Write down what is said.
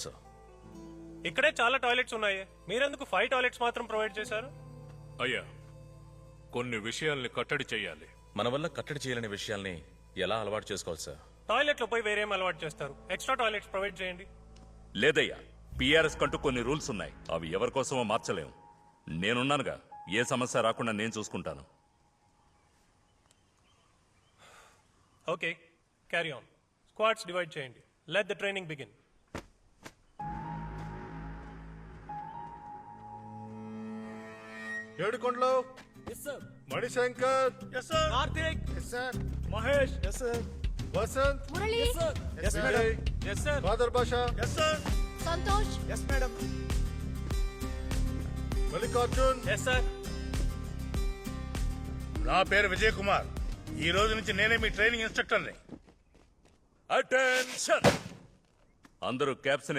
Sir ఇక్కడే చాలా toilets ఉన్నాయి, మీరెందుకు 5 టాయిలెట్స్ మాత్రం ప్రొవైడ్ చేశారు? అయ్యా, కొన్ని విషయాల్ని కట్టడి చెయ్యాలి. మన వల్ల కట్టడి చేయలేని విషయాల్ని ఎలా అలవాటు చేసుకోవాలి సార్? టాయిలెట్ లో పోయి వేరేం అలవాటు చేస్తారు, ఎక్స్ట్రా టాయిలెట్స్ ప్రొవైడ్ చేయండి. లేదయ్యా, పిఆర్ఎస్ కంటూ కొన్ని రూల్స్ ఉన్నాయి. అవి ఎవరి కోసమో మార్చలేం. నేనున్నానుగా, ఏ సమస్య రాకుండా నేను చూసుకుంటాను. Okay, carry on. Squads divide చేయండి. Let the training begin. Edukondalu Manishankar, Karthik, Mahesh, Vasanth, Murali, Vijay, father Basha, Santosh, Mallikarjun. నా పేరు విజయ్ కుమార్. ఈ రోజు నుంచి నేనే మీ ట్రైనింగ్ ఇన్స్ట్రక్టర్ని. అటెన్షన్! అందరూ క్యాప్స్